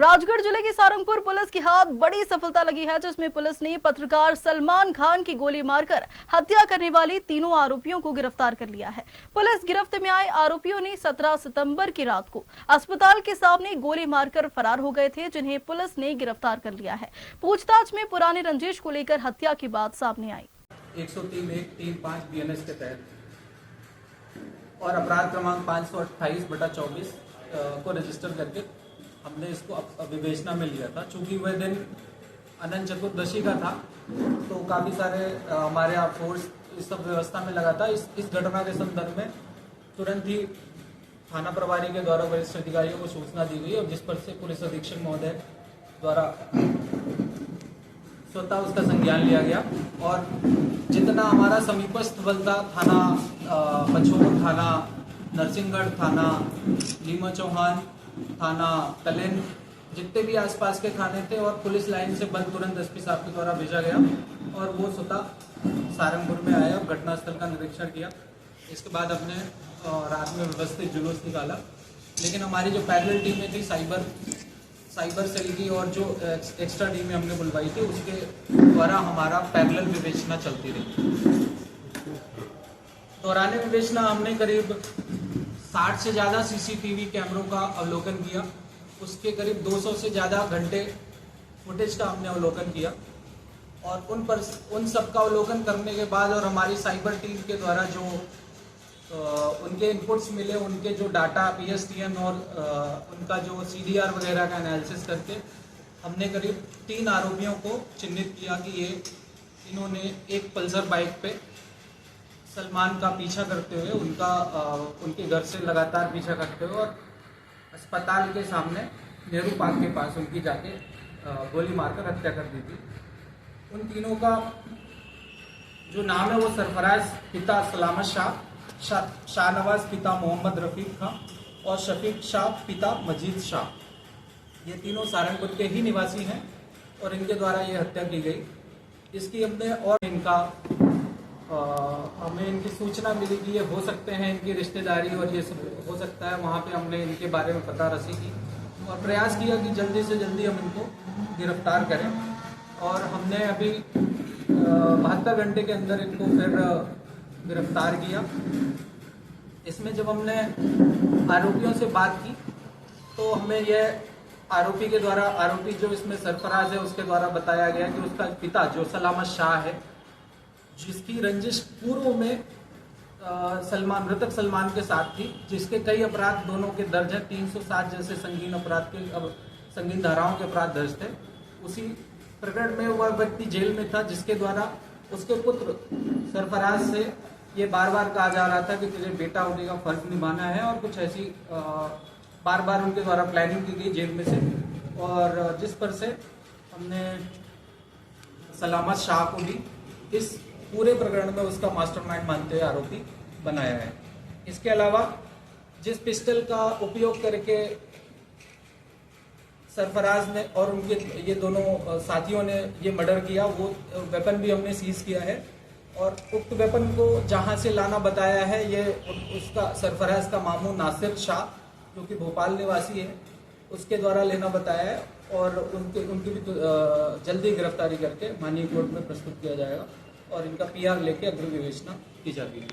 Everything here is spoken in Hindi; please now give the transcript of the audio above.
राजगढ़ जिले की सारंगपुर पुलिस के हाथ बड़ी सफलता लगी है, जिसमें पुलिस ने पत्रकार सलमान खान की गोली मारकर हत्या करने वाले तीनों आरोपियों को गिरफ्तार कर लिया है। पुलिस गिरफ्त में आए आरोपियों ने 17 सितंबर की रात को अस्पताल के सामने गोली मारकर फरार हो गए थे, जिन्हें पुलिस ने गिरफ्तार कर लिया है। पूछताछ में पुराने रंजिश को लेकर हत्या की बात सामने आई। 103(1)(3)(5) BNS के तहत और अपराध क्रमांक 528/24 को रजिस्टर करके हमने इसको विवेचना में लिया था। चूंकि वह दिन अनंत चतुर्दशी का था, तो काफ़ी सारे हमारे यहाँ फोर्स इस सब व्यवस्था में लगा था। इस घटना के संदर्भ में तुरंत ही थाना प्रभारी के द्वारा वरिष्ठ अधिकारियों को सूचना दी गई और जिस पर से पुलिस अधीक्षक महोदय द्वारा स्वतः उसका संज्ञान लिया गया। और जितना हमारा समीपस्थ बल था, थाना पचोर थाना, नरसिंहगढ़ थाना, लीमा चौहान थाना, तलेन, जितने भी आसपास के थाने थे और पुलिस लाइन से बल तुरंत एसपी साहब के द्वारा भेजा गया और वो स्वतः सारंगपुर में आया और घटनास्थल का निरीक्षण किया। इसके बाद हमने रात में व्यवस्थित जुलूस निकाला, लेकिन हमारी जो पैरेलल टीमें थी साइबर सेल की और जो एक्स्ट्रा टीमें हमने बुलवाई थी, उसके द्वारा हमारा पैरेलल विवेचना चलती रही। दौरान विवेचना हमने करीब 60 से ज़्यादा सीसीटीवी कैमरों का अवलोकन किया। उसके करीब 200 से ज़्यादा घंटे फुटेज का हमने अवलोकन किया और उन सब का अवलोकन करने के बाद और हमारी साइबर टीम के द्वारा जो उनके इनपुट्स मिले, उनके जो डाटा PSTN और उनका जो CDR वगैरह का एनालिसिस करके हमने करीब 3 आरोपियों को चिन्हित किया कि ये इन्होंने एक पल्सर बाइक पे सलमान का पीछा करते हुए उनके घर से लगातार पीछा करते हुए और अस्पताल के सामने नेहरू पार्क के पास उनकी जाके गोली मारकर हत्या कर दी थी। उन तीनों का जो नाम है वो सरफराज पिता सलामत शाह, शाहनवाज पिता मोहम्मद रफीक खान और शफीक शाह पिता मजीद शाह। ये तीनों सारंगपुर के ही निवासी हैं और इनके द्वारा ये हत्या की गई। इसकी हमने और हमें इनकी सूचना मिली कि ये हो सकते हैं, इनकी रिश्तेदारी और ये सब हो सकता है। वहाँ पे हमने इनके बारे में पता रसी की और प्रयास किया कि जल्दी से जल्दी हम इनको गिरफ्तार करें और हमने अभी 72 घंटे के अंदर इनको फिर गिरफ्तार किया। इसमें जब हमने आरोपियों से बात की तो हमें यह आरोपी जो इसमें सरफराज है उसके द्वारा बताया गया कि उसका पिता जो सलामत शाह है, जिसकी रंजिश पूर्व में मृतक सलमान के साथ थी, जिसके कई अपराध दोनों के दर्ज हैं, 307 जैसे संगीन धाराओं के अपराध दर्ज थे। उसी प्रकरण में वह व्यक्ति जेल में था, जिसके द्वारा उसके पुत्र सरफराज से ये बार बार कहा जा रहा था कि तुझे बेटा होने का फर्ज निभाना है और कुछ ऐसी बार बार उनके द्वारा प्लानिंग की गई जेल में से, और जिस पर से हमने सलामत शाह को भी इस पूरे प्रकरण में उसका मास्टरमाइंड मानते हुए आरोपी बनाया है। इसके अलावा जिस पिस्टल का उपयोग करके सरफराज ने और उनके ये दोनों साथियों ने ये मर्डर किया, वो वेपन भी हमने सीज किया है और उक्त वेपन को जहां से लाना बताया है ये उसका सरफराज का मामू नासिर शाह, जो कि भोपाल निवासी है, उसके द्वारा लेना बताया है और उनकी भी जल्दी गिरफ्तारी करके माननीय कोर्ट में प्रस्तुत किया जाएगा और इनका PR लेके अग्रिम विवेचना की जाती है।